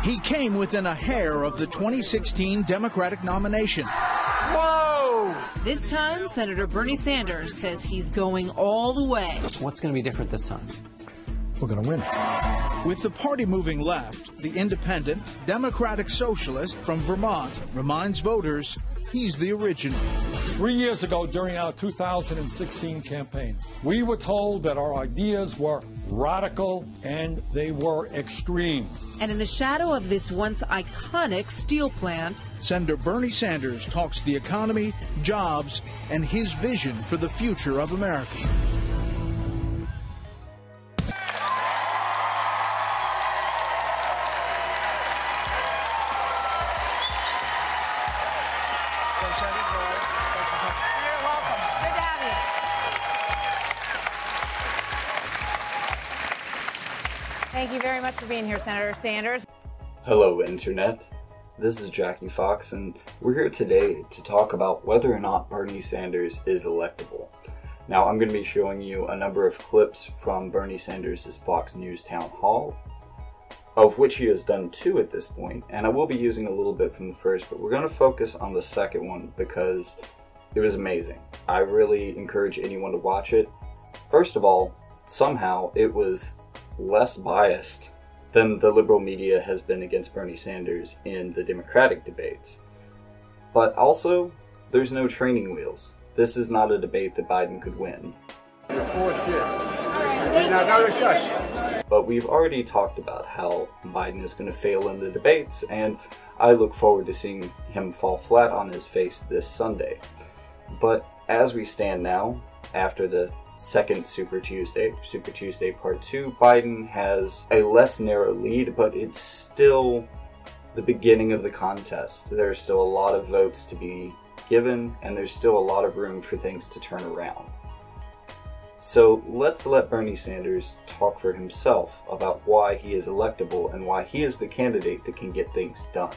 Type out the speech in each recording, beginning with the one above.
He came within a hair of the 2016 Democratic nomination. Whoa! This time, Senator Bernie Sanders says he's going all the way. What's going to be different this time? We're going to win. With the party moving left, the independent, Democratic socialist from Vermont reminds voters he's the original. 3 years ago, during our 2016 campaign, we were told that our ideas were radical and they were extreme. And in the shadow of this once iconic steel plant, Senator Bernie Sanders talks the economy, jobs, and his vision for the future of America. Thank you very much for being here, Senator Sanders. Hello, Internet. This is Jackie Fox, and we're here today to talk about whether or not Bernie Sanders is electable. Now, I'm going to be showing you a number of clips from Bernie Sanders' Fox News town hall, of which he has done 2 at this point, and I will be using a little bit from the first, but we're going to focus on the second one because it was amazing. I really encourage anyone to watch it. First of all, somehow it was less biased than the liberal media has been against Bernie Sanders in the Democratic debates. But also, there's no training wheels. This is not a debate that Biden could win. You're full of shit. Now go to shush. But we've already talked about how Biden is going to fail in the debates, and I look forward to seeing him fall flat on his face this Sunday. But as we stand now, after the second Super Tuesday Part 2, Biden has a less narrow lead, but it's still the beginning of the contest. There's still a lot of votes to be given, and there's still a lot of room for things to turn around. So let's let Bernie Sanders talk for himself about why he is electable and why he is the candidate that can get things done.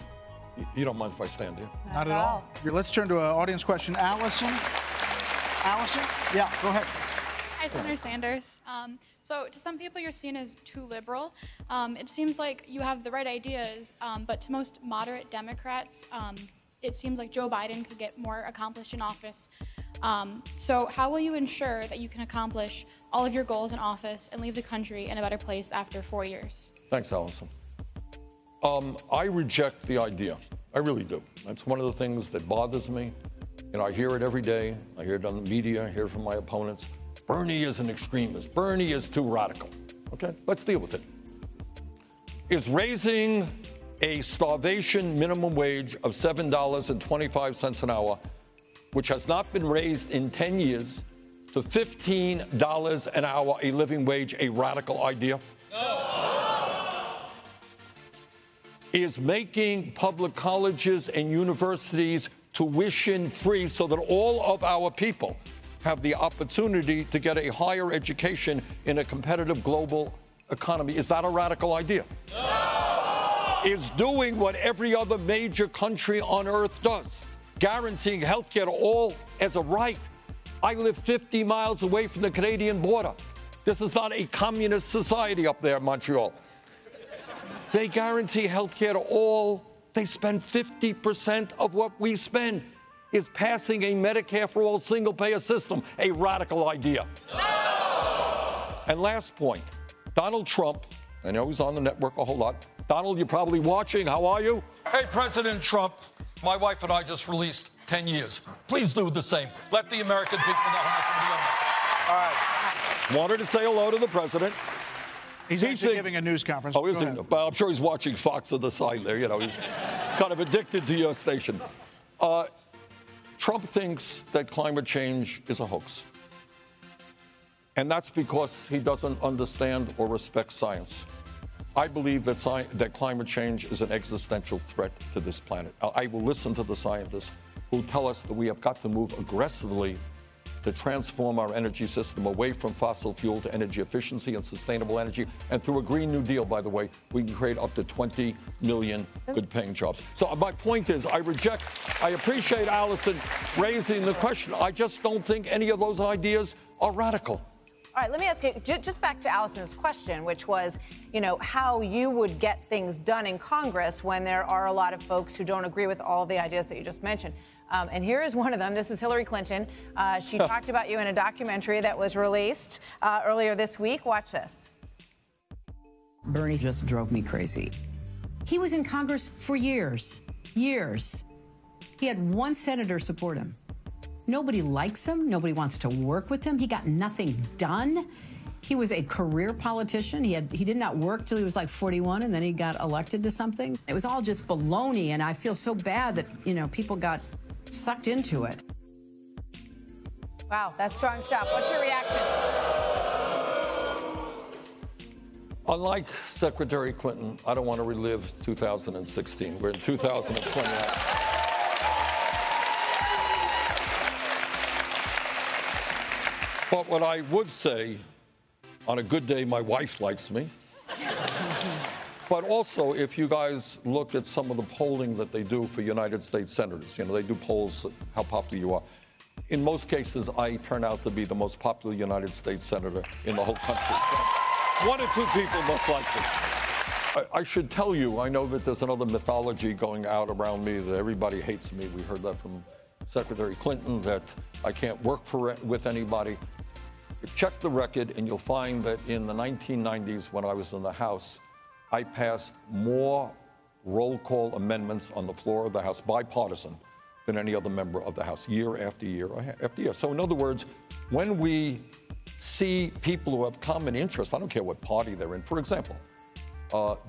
You don't mind if I stand here? Not at all. Let's turn to an audience question. Allison? Allison? Yeah, go ahead. Hi, Senator Sanders. So to some people, you're seen as too liberal. It seems like you have the right ideas, but to most moderate Democrats, it seems like Joe Biden could get more accomplished in office. So how will you ensure that you can accomplish all of your goals in office and leave the country in a better place after 4 years? Thanks, Allison. I reject the idea. I really do. That's one of the things that bothers me. You know, I hear it every day. I hear it on the media. I hear it from my opponents. Bernie is an extremist. Bernie is too radical. Okay, let's deal with it. Is raising a starvation minimum wage of $7.25 an hour, which has not been raised in 10 years, to $15 an hour, a living wage, a radical idea? No. Is making public colleges and universities tuition free so that all of our people have the opportunity to get a higher education in a competitive global economy, is that a radical idea? No. Is doing what every other major country on earth does, guaranteeing health care to all as a right. I live 50 miles away from the Canadian border. This is not a communist society up there in Montreal. They guarantee health care to all. They spend 50% of what we spend. Is passing a Medicare for all single-payer system a radical idea? No! And last point, Donald Trump, I know he's on the network a whole lot. Donald, you're probably watching. How are you? Hey, President Trump, my wife and I just released 10 years. Please do the same. Let the American people know how much money I'm making. All right. Wanted to say hello to the president. He's actually giving a news conference. Oh, is he? But I'm sure he's watching Fox on the side there. You know, he's kind of addicted to your station. Trump thinks that climate change is a hoax. And that's because he doesn't understand or respect science. I believe that climate change is an existential threat to this planet. I will listen to the scientists who tell us that we have got to move aggressively to transform our energy system away from fossil fuel to energy efficiency and sustainable energy. And through a Green New Deal, by the way, we can create up to 20 million good-paying jobs. So my point is, I appreciate Allison raising the question. I just don't think any of those ideas are radical. All right, let me ask you, just back to Allison's question, which was, you know, how you would get things done in Congress when there are a lot of folks who don't agree with all of the ideas that you just mentioned. And here is one of them. This is Hillary Clinton. She talked about you in a documentary that was released earlier this week. Watch this. Bernie just drove me crazy. He was in Congress for years. He had one senator support him. Nobody likes him. Nobody wants to work with him. He got nothing done. He was a career politician. He did not work till he was like 41, and then he got elected to something. It was all just baloney, and I feel so bad that, you know, people got sucked into it. Wow, that's strong stuff. What's your reaction? Unlike Secretary Clinton, I don't want to relive 2016. We're in 2021. But what I would say, on a good day, my wife likes me. But also, if you guys look at some of the polling that they do for United States senators, you know, they do polls, how popular you are. In most cases, I turn out to be the most popular United States senator in the whole country. One or two people must like me. I should tell you, I know that there's another mythology going out around me that everybody hates me. We heard that from Secretary Clinton, that I can't work with anybody. Check the record, and you'll find that in the 1990s, when I was in the House, I passed more roll call amendments on the floor of the House, bipartisan, than any other member of the House, year after year after year. So in other words, when we see people who have common interests, I don't care what party they're in. For example,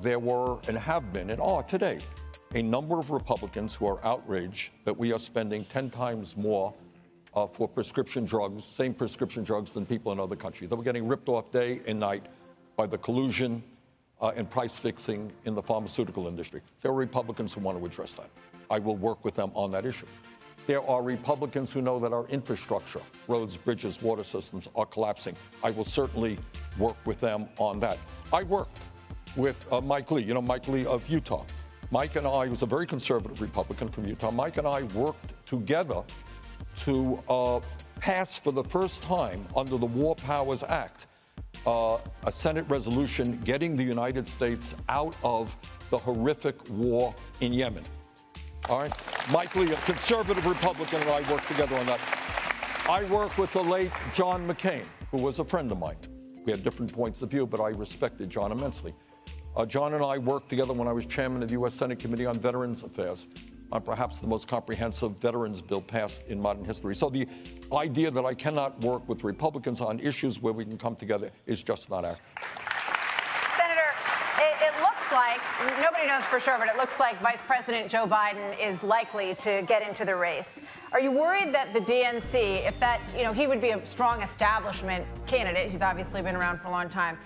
there were and have been and are today a number of Republicans who are outraged that we are spending 10 times more for prescription drugs, same prescription drugs, than people in other countries. That we're getting ripped off day and night by the collusion and price fixing in the pharmaceutical industry. There are Republicans who want to address that. I will work with them on that issue. There are Republicans who know that our infrastructure, roads, bridges, water systems, are collapsing. I will certainly work with them on that. I worked with Mike Lee, you know, Mike Lee of Utah. Mike and I, was a very conservative Republican from Utah. Mike and I worked together to pass for the first time under the War Powers Act a Senate resolution getting the United States out of the horrific war in Yemen. All right? Mike Lee, a conservative Republican, and I worked together on that. I worked with the late John McCain, who was a friend of mine. We had different points of view, but I respected John immensely. John and I worked together when I was chairman of the U.S. Senate Committee on Veterans Affairs on perhaps the most comprehensive veterans bill passed in modern history. So the idea that I cannot work with Republicans on issues where we can come together is just not accurate. Senator, it looks like, nobody knows for sure, but it looks like Vice President Joe Biden is likely to get into the race. Are you worried that the DNC, if that, you know, he would be a strong establishment candidate, he's obviously been around for a long time,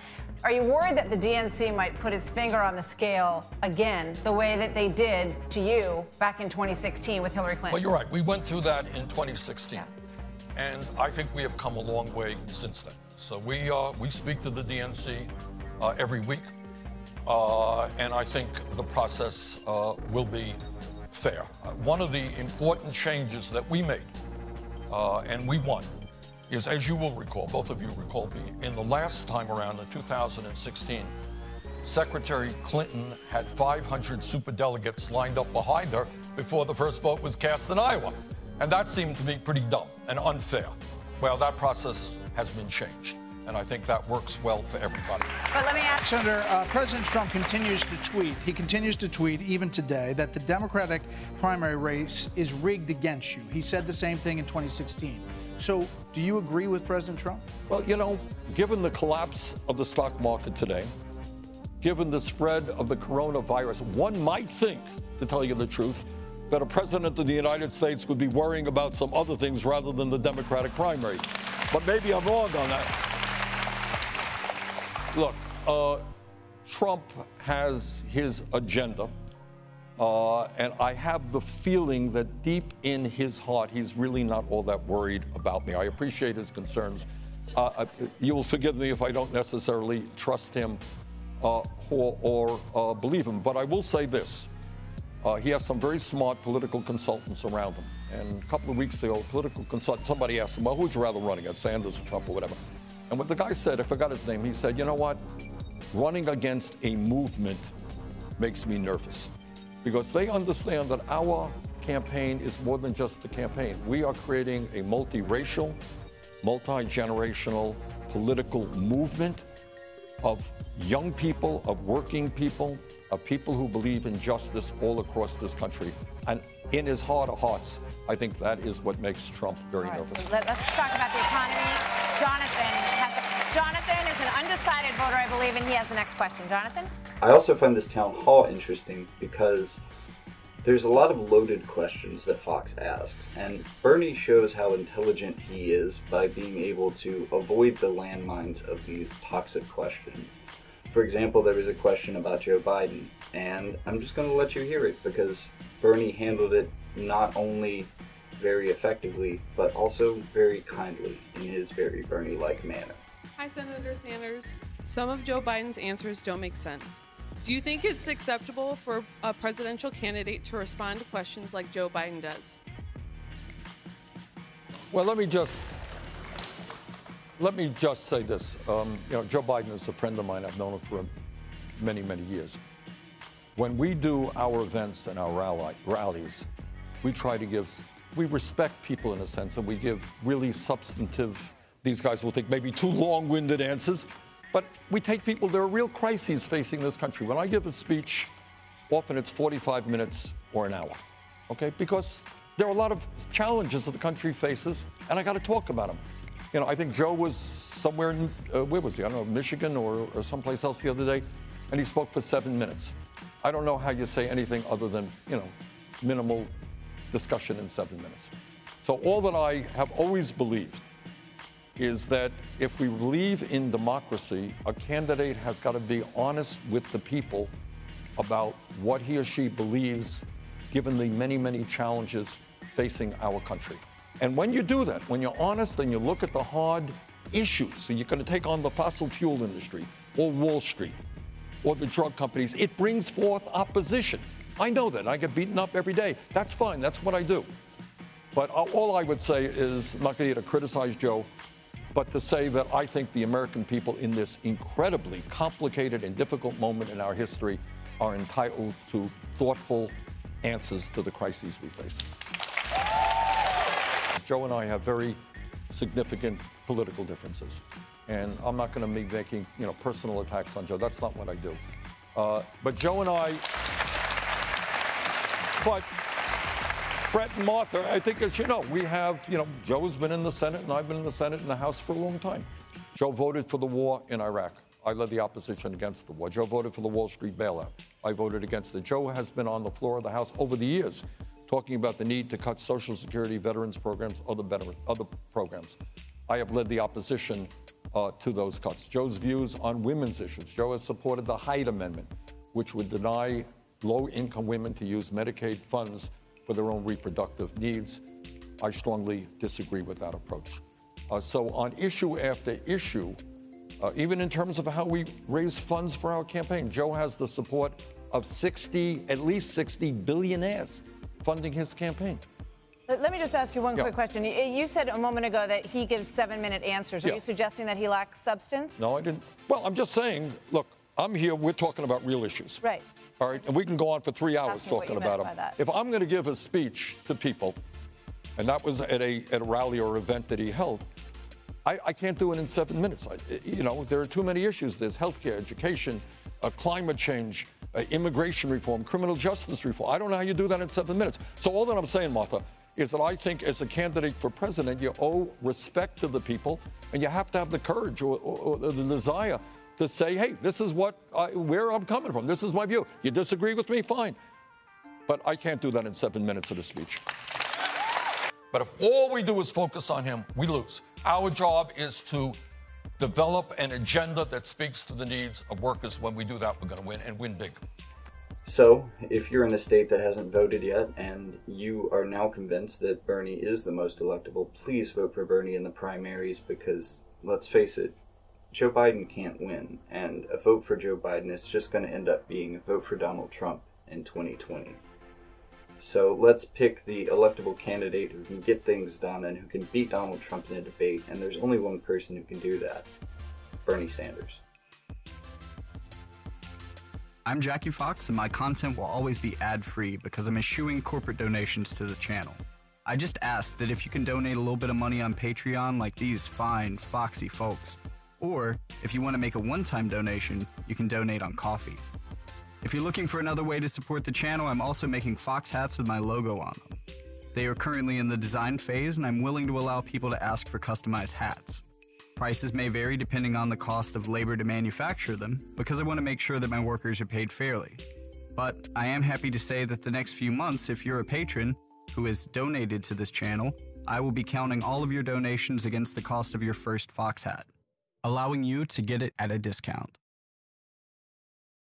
are you worried that the DNC might put its finger on the scale again, the way that they did to you back in 2016 with Hillary Clinton? Well, you're right. We went through that in 2016. Yeah. And I think we have come a long way since then. So we speak to the DNC every week. And I think the process will be fair. One of the important changes that we made, and we won, is, as you will recall, both of you recall me, in the last time around in 2016, Secretary Clinton had 500 superdelegates lined up behind her before the first vote was cast in Iowa. And that seemed to me pretty dumb and unfair. Well, that process has been changed, and I think that works well for everybody. But let me ask Senator, President Trump continues to tweet. He continues to tweet, even today, that the Democratic primary race is rigged against you. He said the same thing in 2016. So do you agree with President Trump? Well, you know, given the collapse of the stock market today, given the spread of the coronavirus, one might think, to tell you the truth, that a president of the United States would be worrying about some other things rather than the Democratic primary. But maybe I'm wrong on that. Look, Trump has his agenda. And I have the feeling that deep in his heart, he's really not all that worried about me. I appreciate his concerns. You will forgive me if I don't necessarily trust him or believe him. But I will say this. He has some very smart political consultants around him. And a couple of weeks ago, a political consultant, somebody asked him, well, who would you rather run against, Sanders or Trump or whatever? And what the guy said, I forgot his name, he said, you know what? Running against a movement makes me nervous because they understand that our campaign is more than just a campaign. We are creating a multiracial, multi-generational political movement of young people, of working people, of people who believe in justice all across this country. And in his heart of hearts, I think that is what makes Trump very nervous. So let's talk about the economy. Jonathan is an undecided voter, I believe, and he has the next question. Jonathan? I also find this town hall interesting because there's a lot of loaded questions that Fox asks, and Bernie shows how intelligent he is by being able to avoid the landmines of these toxic questions. For example, there was a question about Joe Biden, and I'm just going to let you hear it because Bernie handled it not only very effectively, but also very kindly in his very Bernie-like manner. Hi, Senator Sanders. Some of Joe Biden's answers don't make sense. Do you think it's acceptable for a presidential candidate to respond to questions like Joe Biden does? Well, let me just say this. Joe Biden is a friend of mine. I've known him for many, many years. When we do our events and our rallies, we respect people in a sense, and we give really substantive, these guys will think maybe too long-winded answers, but we take people, there are real crises facing this country. When I give a speech, often it's 45 minutes or an hour, okay? Because there are a lot of challenges that the country faces, and I got to talk about them. I think Joe was somewhere in, where was he? I don't know, Michigan or someplace else the other day, and he spoke for 7 minutes. I don't know how you say anything other than, minimal discussion in 7 minutes. So all that I have always believed is that if we believe in democracy, a candidate has got to be honest with the people about what he or she believes, given the many, many challenges facing our country. And when you do that, when you're honest and you look at the hard issues, so you're going to take on the fossil fuel industry or Wall Street or the drug companies, it brings forth opposition. I know that. I get beaten up every day. That's fine. That's what I do. But all I would say is, I'm not going to criticize Joe, but to say that I think the American people in this incredibly complicated and difficult moment in our history are entitled to thoughtful answers to the crises we face. Joe and I have very significant political differences, and I'm not going to be making personal attacks on Joe. That's not what I do. But Joe and I, but Brett and Martha, I think, as you know, we have, Joe's been in the Senate and I've been in the Senate and the House for a long time. Joe voted for the war in Iraq. I led the opposition against the war. Joe voted for the Wall Street bailout. I voted against it. Joe has been on the floor of the House over the years talking about the need to cut Social Security, veterans programs, other programs. I have led the opposition to those cuts. Joe's views on women's issues. Joe has supported the Hyde Amendment, which would deny low-income women to use Medicaid funds for their own reproductive needs. I strongly disagree with that approach. So on issue after issue, even in terms of how we raise funds for our campaign, Joe has the support of at least 60 billionaires funding his campaign. Let me just ask you one quick question. You said a moment ago that he gives 7-minute answers. Are you suggesting that he lacks substance? No, I didn't. Well, I'm just saying, look, I'm here, we're talking about real issues. Right. All right, and we can go on for 3 hours talking about them. If I'm going to give a speech to people, and that was at a rally or event that he held, I can't do it in 7 minutes. There are too many issues. There's healthcare, education, climate change, immigration reform, criminal justice reform. I don't know how you do that in 7 minutes. So all that I'm saying, Martha, is that I think as a candidate for president, you owe respect to the people, and you have to have the courage or the desire to say, hey, this is where I'm coming from. This is my view. You disagree with me? Fine. But I can't do that in 7 minutes of a speech. But if all we do is focus on him, we lose. Our job is to develop an agenda that speaks to the needs of workers. When we do that, we're going to win, and win big. So, if you're in a state that hasn't voted yet, and you are now convinced that Bernie is the most electable, please vote for Bernie in the primaries, because, let's face it, Joe Biden can't win, and a vote for Joe Biden is just going to end up being a vote for Donald Trump in 2020. So let's pick the electable candidate who can get things done and who can beat Donald Trump in a debate, and there's only one person who can do that: Bernie Sanders. I'm Jackie Fox, and my content will always be ad-free because I'm eschewing corporate donations to the channel. I just ask that if you can donate a little bit of money on Patreon like these fine, foxy folks, or if you want to make a one-time donation, you can donate on Coffee. If you're looking for another way to support the channel, I'm also making Fox hats with my logo on them. They are currently in the design phase, and I'm willing to allow people to ask for customized hats. Prices may vary depending on the cost of labor to manufacture them, because I want to make sure that my workers are paid fairly. But I am happy to say that the next few months, if you're a patron who has donated to this channel, I will be counting all of your donations against the cost of your first Fox hat, allowing you to get it at a discount.